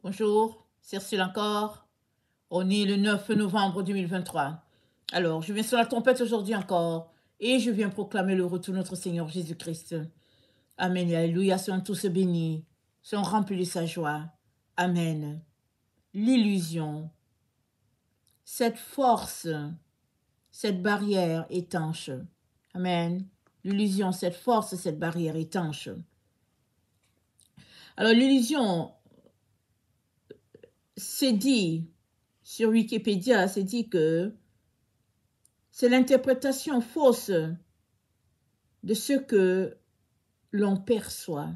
Bonjour, c'est Ursule encore. On est le 9 novembre 2023. Alors, je viens sur la trompette aujourd'hui encore et je viens proclamer le retour de notre Seigneur Jésus-Christ. Amen et alléluia, soyons tous bénis, soyons remplis de sa joie. Amen. L'illusion, cette force, cette barrière étanche. Amen. L'illusion, cette force, cette barrière étanche. Alors, l'illusion, c'est dit sur Wikipédia, c'est dit que c'est l'interprétation fausse de ce que l'on perçoit.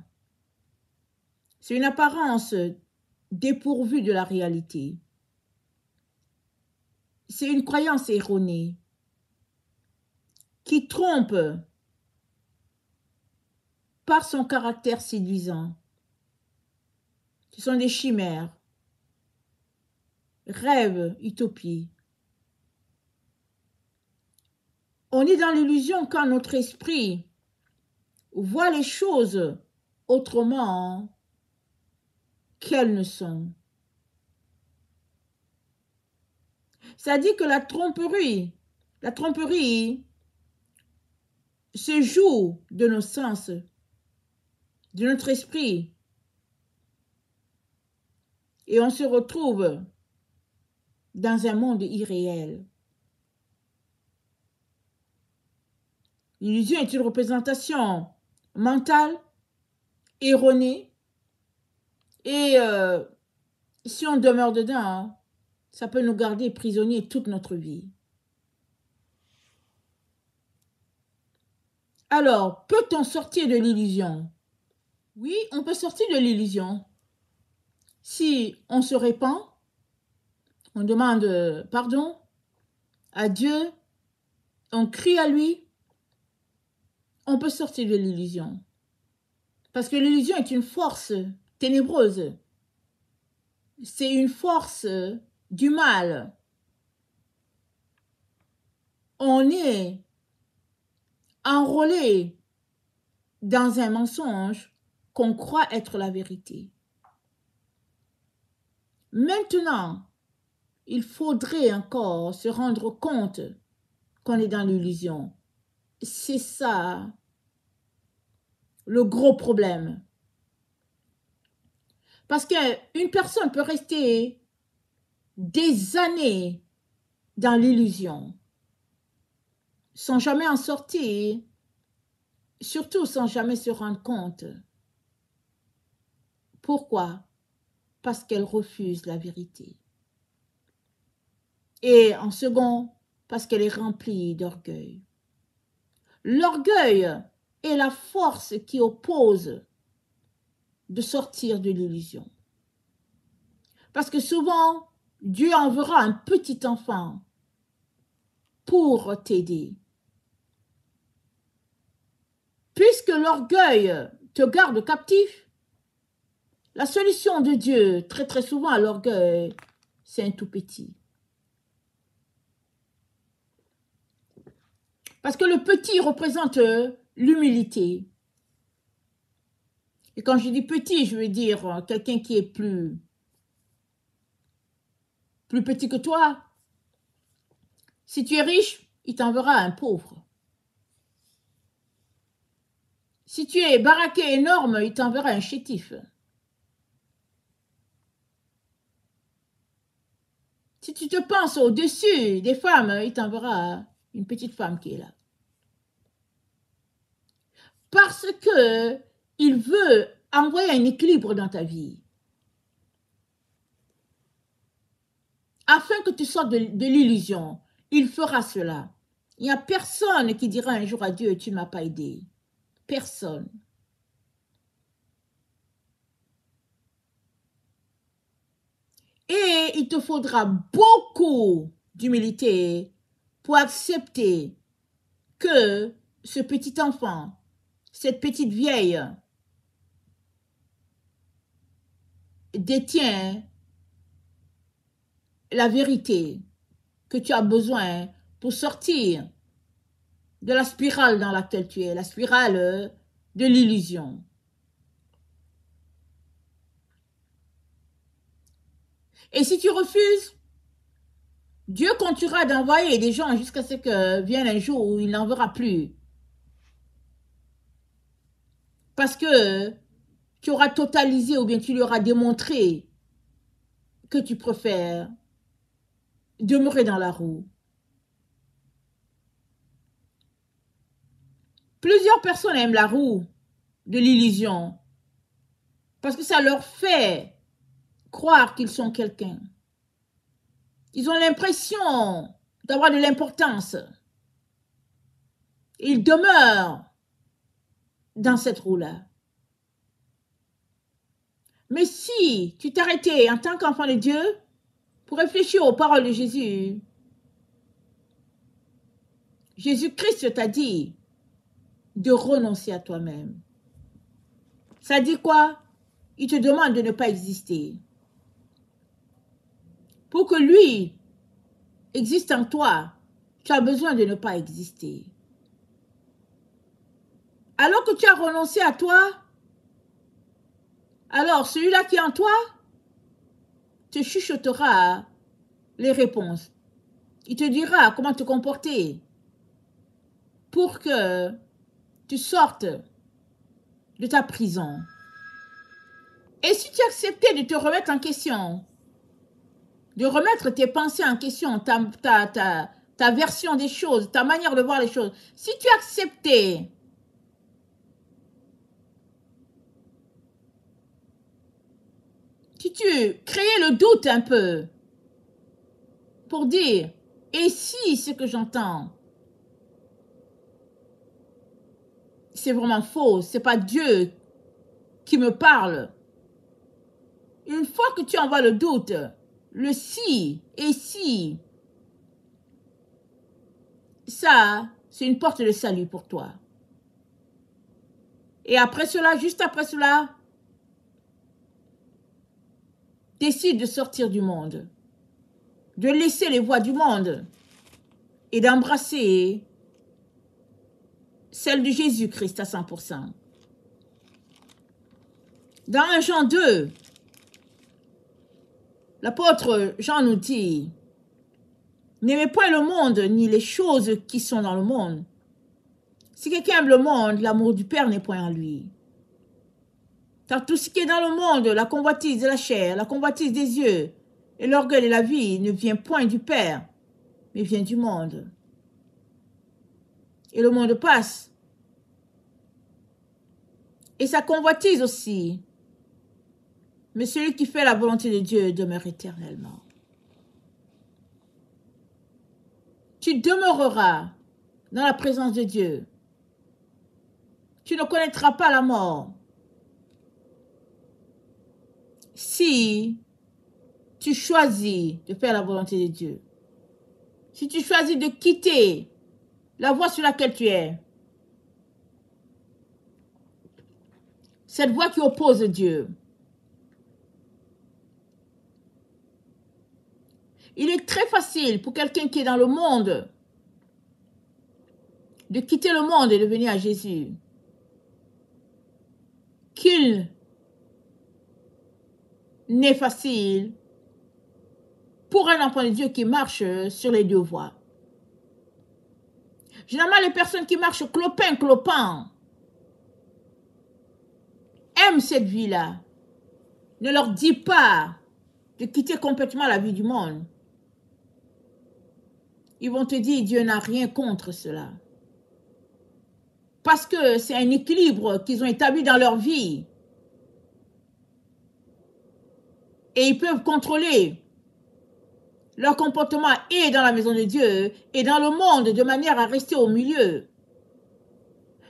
C'est une apparence dépourvue de la réalité. C'est une croyance erronée qui trompe par son caractère séduisant. Ce sont des chimères, rêves, utopies. On est dans l'illusion quand notre esprit voit les choses autrement qu'elles ne sont. C'est-à-dire que la tromperie se joue de nos sens, de notre esprit. Et on se retrouve dans un monde irréel. L'illusion est une représentation mentale, erronée. Et si on demeure dedans, ça peut nous garder prisonniers toute notre vie. Alors, peut-on sortir de l'illusion? Oui, on peut sortir de l'illusion. Si on se répand, on demande pardon à Dieu, on crie à lui, on peut sortir de l'illusion. Parce que l'illusion est une force ténébreuse. C'est une force du mal. On est enrôlé dans un mensonge qu'on croit être la vérité. Maintenant, il faudrait encore se rendre compte qu'on est dans l'illusion. C'est ça le gros problème. Parce qu'une personne peut rester des années dans l'illusion sans jamais en sortir, surtout sans jamais se rendre compte. Pourquoi? Parce qu'elle refuse la vérité. Et en second, parce qu'elle est remplie d'orgueil. L'orgueil est la force qui oppose de sortir de l'illusion. Parce que souvent, Dieu enverra un petit enfant pour t'aider. Puisque l'orgueil te garde captif, la solution de Dieu, très très souvent à l'orgueil, c'est un tout petit. Parce que le petit représente l'humilité. Et quand je dis petit, je veux dire quelqu'un qui est plus petit que toi. Si tu es riche, il t'enverra un pauvre. Si tu es baraqué énorme, il t'enverra un chétif. Si tu te penses au-dessus des femmes, il t'enverra une petite femme qui est là. Parce que il veut envoyer un équilibre dans ta vie. Afin que tu sortes de l'illusion, il fera cela. Il n'y a personne qui dira un jour à Dieu, tu ne m'as pas aidé. Personne. Et il te faudra beaucoup d'humilité pour accepter que ce petit enfant, cette petite vieille, détient la vérité que tu as besoin pour sortir de la spirale dans laquelle tu es, la spirale de l'illusion. Et si tu refuses, Dieu continuera d'envoyer des gens jusqu'à ce que vienne un jour où il n'en verra plus. Parce que tu auras totalisé ou bien tu lui auras démontré que tu préfères demeurer dans la roue. Plusieurs personnes aiment la roue de l'illusion parce que ça leur fait croire qu'ils sont quelqu'un. Ils ont l'impression d'avoir de l'importance. Ils demeurent dans cette roue-là. Mais si tu t'arrêtais en tant qu'enfant de Dieu pour réfléchir aux paroles de Jésus, Jésus-Christ t'a dit de renoncer à toi-même. Ça dit quoi? Il te demande de ne pas exister. Pour que lui existe en toi, tu as besoin de ne pas exister. Alors que tu as renoncé à toi, alors celui-là qui est en toi te chuchotera les réponses. Il te dira comment te comporter pour que tu sortes de ta prison. Et si tu acceptais de te remettre en question, de remettre tes pensées en question, ta version des choses, ta manière de voir les choses, si tu acceptais si tu créais le doute un peu pour dire, et si ce que j'entends, c'est vraiment faux, c'est pas Dieu qui me parle. Une fois que tu envoies le doute, le si, et si, ça, c'est une porte de salut pour toi. Et après cela, juste après cela, décide de sortir du monde, de laisser les voies du monde et d'embrasser celle de Jésus-Christ à 100%. Dans 1 Jean 2, l'apôtre Jean nous dit, n'aimez point le monde ni les choses qui sont dans le monde. Si quelqu'un aime le monde, l'amour du Père n'est point en lui. Car tout ce qui est dans le monde, la convoitise de la chair, la convoitise des yeux et l'orgueil de la vie ne vient point du Père, mais vient du monde. Et le monde passe. Et sa convoitise aussi. Mais celui qui fait la volonté de Dieu demeure éternellement. Tu demeureras dans la présence de Dieu. Tu ne connaîtras pas la mort. Si tu choisis de faire la volonté de Dieu, si tu choisis de quitter la voie sur laquelle tu es, cette voie qui oppose Dieu, il est très facile pour quelqu'un qui est dans le monde de quitter le monde et de venir à Jésus, qu'il n'est facile pour un enfant de Dieu qui marche sur les deux voies. Généralement, les personnes qui marchent clopin, aiment cette vie-là. Ne leur dis pas de quitter complètement la vie du monde. Ils vont te dire, Dieu n'a rien contre cela. Parce que c'est un équilibre qu'ils ont établi dans leur vie. Et ils peuvent contrôler leur comportement et dans la maison de Dieu et dans le monde de manière à rester au milieu.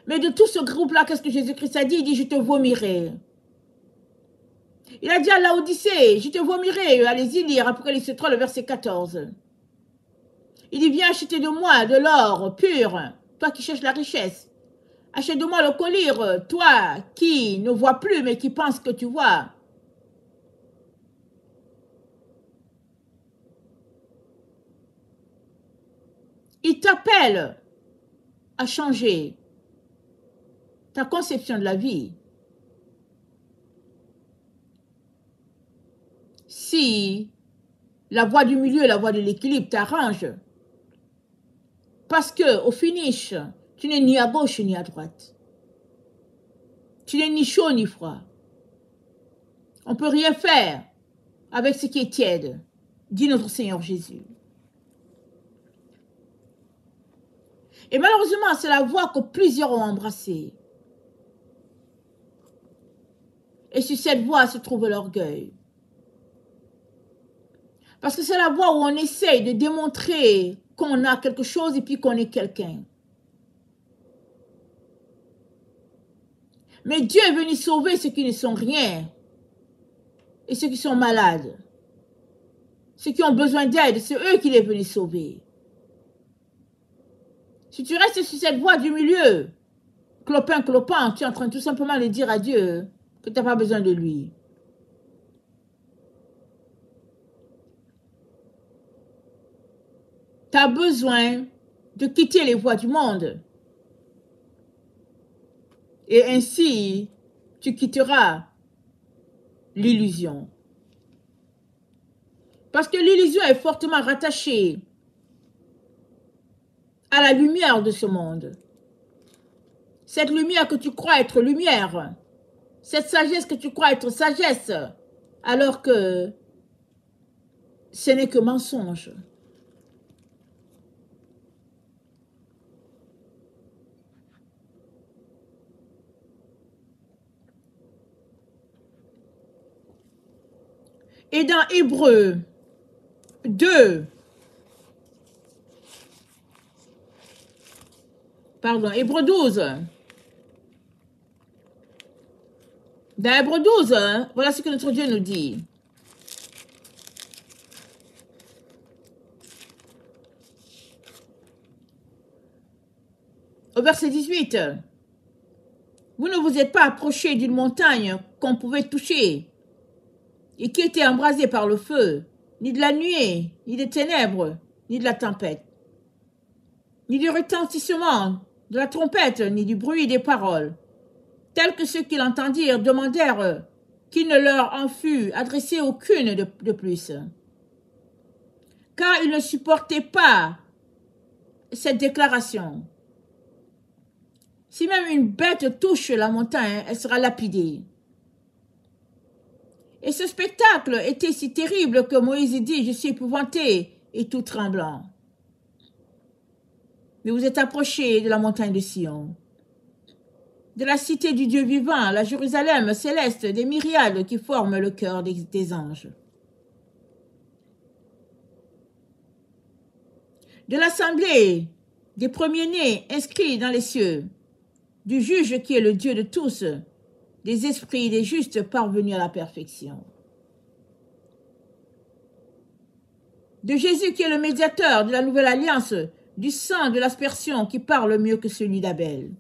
Mais de tout ce groupe-là, qu'est-ce que Jésus-Christ a dit? Il dit, je te vomirai. Il a dit à Laodicée, je te vomirai. Allez-y lire Apocalypse 3, le verset 14. Il dit, viens acheter de moi de l'or pur, toi qui cherches la richesse. Achète de moi le collier, toi qui ne vois plus mais qui pense que tu vois. Il t'appelle à changer ta conception de la vie. Si La voie du milieu, la voie de l'équilibre t'arrange. Parce que au finish, tu n'es ni à gauche ni à droite. Tu n'es ni chaud ni froid. On ne peut rien faire avec ce qui est tiède, dit notre Seigneur Jésus. Et malheureusement, c'est la voie que plusieurs ont embrassée. Et sur cette voie se trouve l'orgueil. Parce que c'est la voie où on essaye de démontrer qu'on a quelque chose et puis qu'on est quelqu'un. Mais Dieu est venu sauver ceux qui ne sont rien. Et ceux qui sont malades. Ceux qui ont besoin d'aide, c'est eux qu'il est venu sauver. Si tu restes sur cette voie du milieu, clopin, clopin, tu es en train tout simplement de dire à Dieu que tu n'as pas besoin de lui. Tu as besoin de quitter les voies du monde. Et ainsi, tu quitteras l'illusion. Parce que l'illusion est fortement rattachée à la lumière de ce monde. Cette lumière que tu crois être lumière, cette sagesse que tu crois être sagesse, alors que ce n'est que mensonge. Et dans Hébreux 2, pardon, Hébreux 12, dans Hébreux 12, voilà ce que notre Dieu nous dit. Au verset 18, vous ne vous êtes pas approchés d'une montagne qu'on pouvait toucher et qui était embrasée par le feu, ni de la nuée, ni des ténèbres, ni de la tempête, ni du retentissement de la trompette, ni du bruit des paroles, tels que ceux qui l'entendirent demandèrent qu'il ne leur en fût adressé aucune de plus. Car ils ne supportaient pas cette déclaration. Si même une bête touche la montagne, elle sera lapidée. Et ce spectacle était si terrible que Moïse dit, je suis épouvanté et tout tremblant. Mais vous êtes approchés de la montagne de Sion, de la cité du Dieu vivant, la Jérusalem céleste, des myriades qui forment le cœur des anges. De l'assemblée des premiers-nés inscrits dans les cieux, du juge qui est le Dieu de tous, des esprits des justes parvenus à la perfection. De Jésus qui est le médiateur de la nouvelle alliance, du sang de l'aspersion qui parle mieux que celui d'Abel.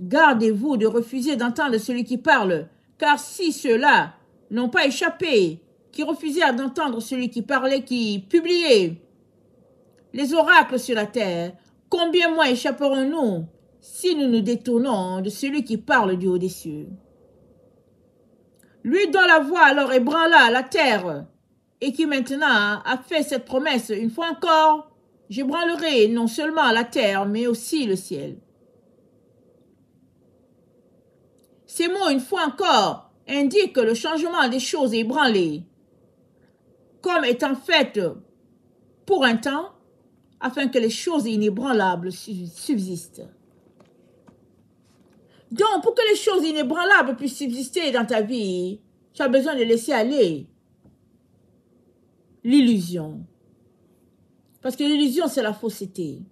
Gardez-vous de refuser d'entendre celui qui parle, car si ceux-là n'ont pas échappé, qui refusèrent d'entendre celui qui parlait, qui publiait les oracles sur la terre, combien moins échapperons-nous si nous nous détournons de celui qui parle du haut des cieux? Lui dont la voix alors ébranla la terre, et qui maintenant a fait cette promesse une fois encore, j'ébranlerai non seulement la terre, mais aussi le ciel. Ces mots, une fois encore, indiquent que le changement des choses est ébranlé, comme étant fait pour un temps, afin que les choses inébranlables subsistent. Donc, pour que les choses inébranlables puissent subsister dans ta vie, tu as besoin de laisser aller l'illusion. Parce que l'illusion, c'est la fausseté.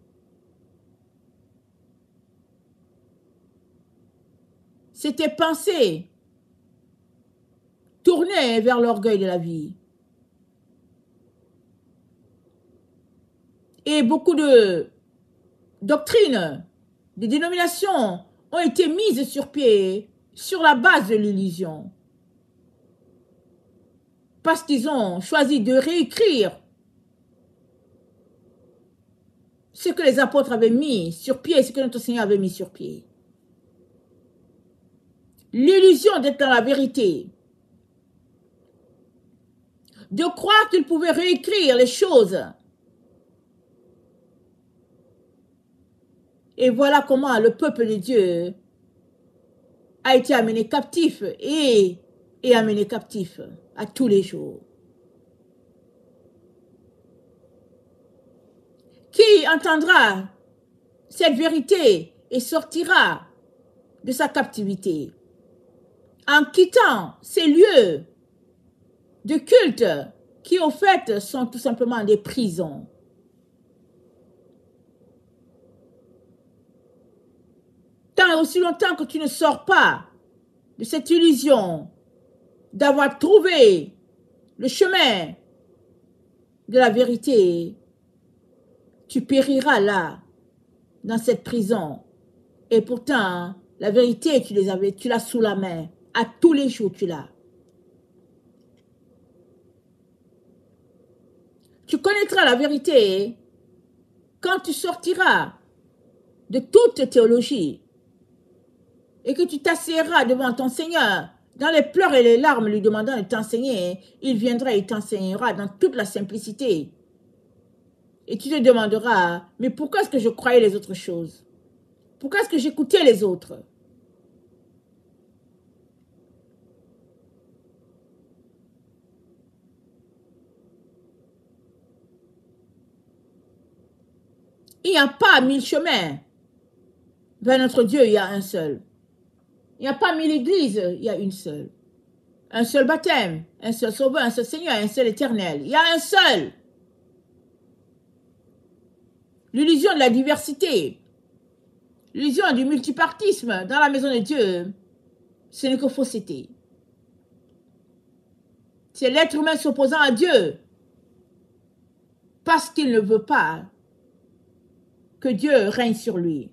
C'est tes pensées tournées vers l'orgueil de la vie. Et beaucoup de doctrines, de dénominations ont été mises sur pied sur la base de l'illusion. Parce qu'ils ont choisi de réécrire ce que les apôtres avaient mis sur pied, ce que notre Seigneur avait mis sur pied. L'illusion d'être dans la vérité. de croire qu'il pouvait réécrire les choses. Et voilà comment le peuple de Dieu a été amené captif et amené captif à tous les jours. Qui entendra cette vérité et sortira de sa captivité en quittant ces lieux de culte qui au fait sont tout simplement des prisons. Tant et aussi longtemps que tu ne sors pas de cette illusion d'avoir trouvé le chemin de la vérité, tu périras là, dans cette prison. Et pourtant, la vérité, tu l'as sous la main. À tous les jours, tu l'as. Tu connaîtras la vérité quand tu sortiras de toute théologie et que tu t'assiéras devant ton Seigneur dans les pleurs et les larmes lui demandant de t'enseigner. Il viendra et t'enseignera dans toute la simplicité. Et tu te demanderas, mais pourquoi est-ce que je croyais les autres choses? Pourquoi est-ce que j'écoutais les autres? Il n'y a pas 1000 chemins. Vers notre Dieu, il y a un seul. Il n'y a pas 1000 églises, il y a une seule. Un seul baptême, un seul sauveur, un seul Seigneur, un seul éternel. Il y a un seul. L'illusion de la diversité, l'illusion du multipartisme dans la maison de Dieu, ce n'est que fausseté. C'est l'être humain s'opposant à Dieu parce qu'il ne veut pas que Dieu règne sur lui.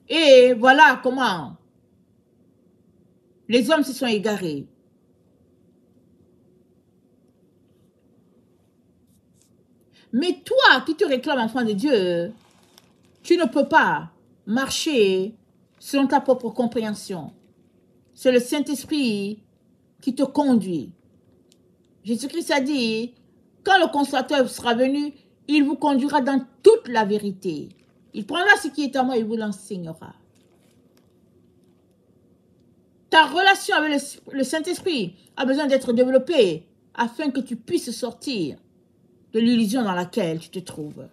Et voilà comment les hommes se sont égarés. Mais toi qui te réclames enfant de Dieu, tu ne peux pas marcher selon ta propre compréhension. C'est le Saint-Esprit qui te conduit. Jésus-Christ a dit, quand le Consolateur sera venu, il vous conduira dans toute la vérité. Il prendra ce qui est à moi et vous l'enseignera. Ta relation avec le Saint-Esprit a besoin d'être développée afin que tu puisses sortir de l'illusion dans laquelle tu te trouves.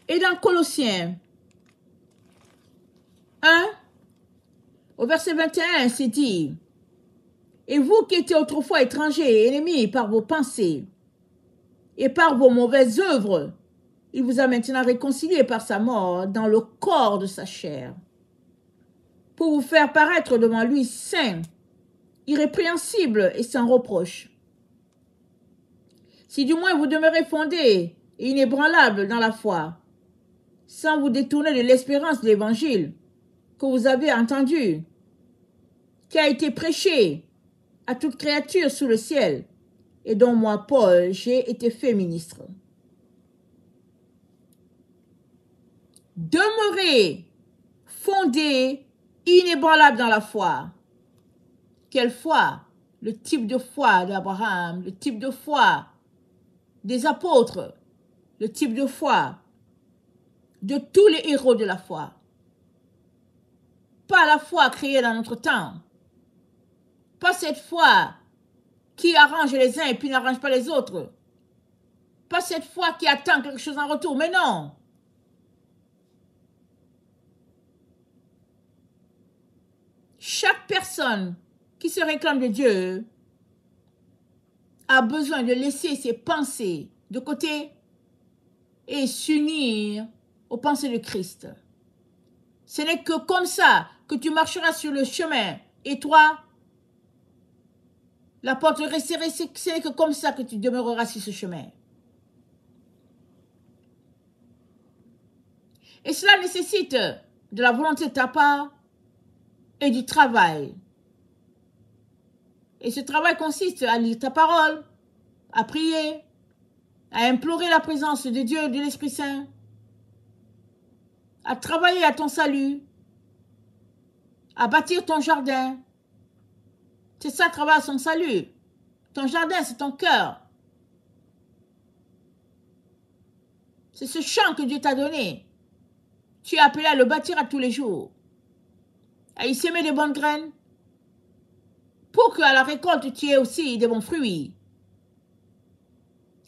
Et dans Colossiens 1, au verset 21, c'est dit, « Et vous qui étiez autrefois étrangers et ennemis par vos pensées et par vos mauvaises œuvres, il vous a maintenant réconciliés par sa mort dans le corps de sa chair, pour vous faire paraître devant lui saint, irrépréhensible et sans reproche. Si du moins vous demeurez fondés et inébranlables dans la foi, sans vous détourner de l'espérance de l'évangile que vous avez entendu, qui a été prêché à toute créature sous le ciel, et dont moi, Paul, j'ai été fait ministre. Demeurez fondés, inébranlables dans la foi. » Quelle foi? Le type de foi d'Abraham, le type de foi des apôtres, le type de foi de tous les héros de la foi. Pas la foi créée dans notre temps. Pas cette foi qui arrange les uns et puis n'arrange pas les autres. Pas cette foi qui attend quelque chose en retour, mais non. Chaque personne qui se réclame de Dieu a besoin de laisser ses pensées de côté et s'unir aux pensées de Christ. Ce n'est que comme ça que tu marcheras sur le chemin. Et toi, la porte restera, ce n'est que comme ça que tu demeureras sur ce chemin. Et cela nécessite de la volonté de ta part et du travail. Et ce travail consiste à lire ta parole, à prier, à implorer la présence de Dieu, de l'Esprit Saint, à travailler à ton salut, à bâtir ton jardin. C'est ça, travailler à son salut. Ton jardin, c'est ton cœur. C'est ce champ que Dieu t'a donné. Tu es appelé à le bâtir à tous les jours. À y semer de bonnes graines. Pour qu'à la récolte, tu aies aussi de bons fruits.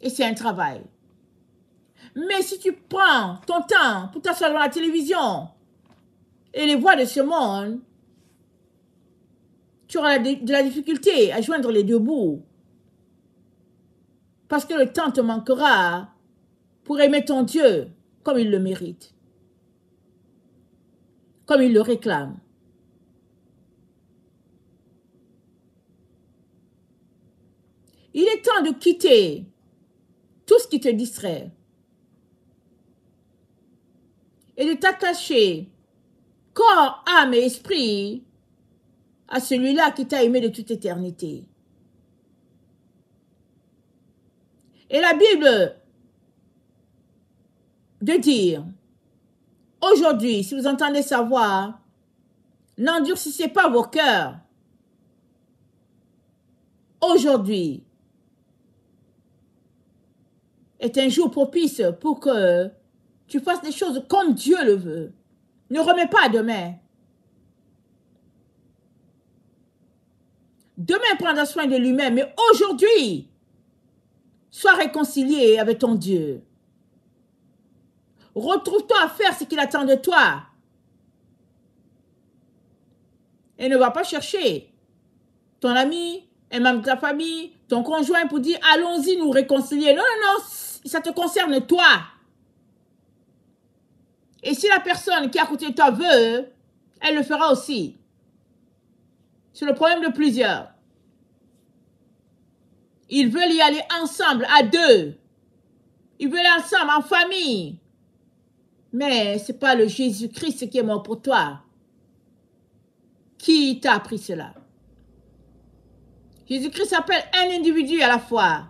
Et c'est un travail. Mais si tu prends ton temps pour t'asseoir devant la télévision et les voix de ce monde, tu auras de la difficulté à joindre les deux bouts. Parce que le temps te manquera pour aimer ton Dieu comme il le mérite. Comme il le réclame. Il est temps de quitter tout ce qui te distrait et de t'attacher corps, âme et esprit à celui-là qui t'a aimé de toute éternité. Et la Bible de dire, aujourd'hui, si vous entendez sa voix, n'endurcissez pas vos cœurs. Aujourd'hui est un jour propice pour que tu fasses des choses comme Dieu le veut. Ne remets pas à demain. Demain prendra soin de lui-même, mais aujourd'hui, sois réconcilié avec ton Dieu. Retrouve-toi à faire ce qu'il attend de toi. Et ne va pas chercher ton ami, un membre de ta famille, ton conjoint pour dire allons-y nous réconcilier. Non, non, non, ça te concerne toi. Et si la personne qui est à côté de toi veut, elle le fera aussi. C'est le problème de plusieurs. Ils veulent y aller ensemble, à deux. Ils veulent aller ensemble, en famille. Mais ce n'est pas le Jésus-Christ qui est mort pour toi. Qui t'a appris cela? Jésus-Christ s'appelle un individu à la fois.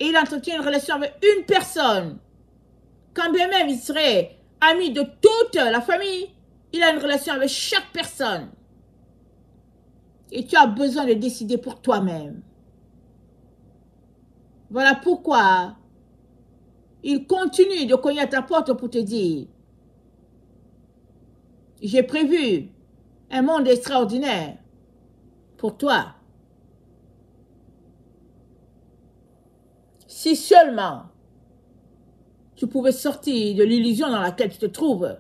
Et il entretient une relation avec une personne. Quand bien même il serait ami de toute la famille, il a une relation avec chaque personne. Et tu as besoin de décider pour toi-même. Voilà pourquoi il continue de cogner à ta porte pour te dire, j'ai prévu un monde extraordinaire pour toi. Si seulement tu pouvais sortir de l'illusion dans laquelle tu te trouves.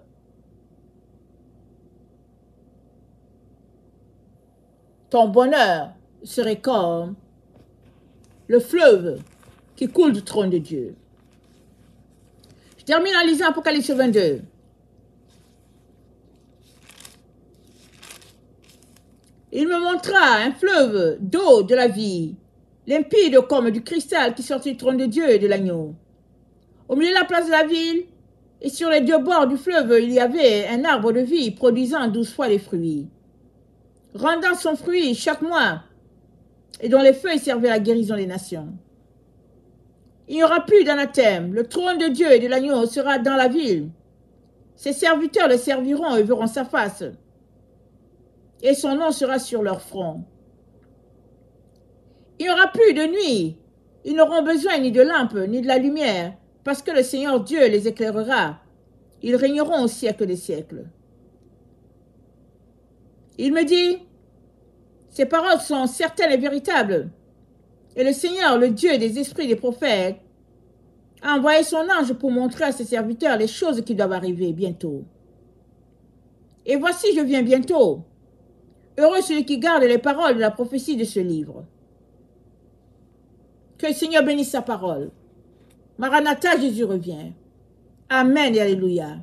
Ton bonheur serait comme le fleuve qui coule du trône de Dieu. Je termine en lisant Apocalypse 22. Il me montra un fleuve d'eau de la vie, limpide comme du cristal qui sortit du trône de Dieu et de l'agneau. Au milieu de la place de la ville, et sur les deux bords du fleuve, il y avait un arbre de vie produisant 12 fois les fruits, rendant son fruit chaque mois, et dont les feuilles servaient à la guérison des nations. Il n'y aura plus d'anathème. Le trône de Dieu et de l'agneau sera dans la ville. Ses serviteurs le serviront et verront sa face, et son nom sera sur leur front. Il n'y aura plus de nuit. Ils n'auront besoin ni de lampe, ni de la lumière, parce que le Seigneur Dieu les éclairera. Ils régneront au siècle des siècles. Il me dit, ces paroles sont certaines et véritables. Et le Seigneur, le Dieu des esprits des prophètes, a envoyé son ange pour montrer à ses serviteurs les choses qui doivent arriver bientôt. Et voici, je viens bientôt. Heureux celui qui garde les paroles de la prophétie de ce livre. Que le Seigneur bénisse sa parole. Maranatha, Jésus revient. Amen et alléluia.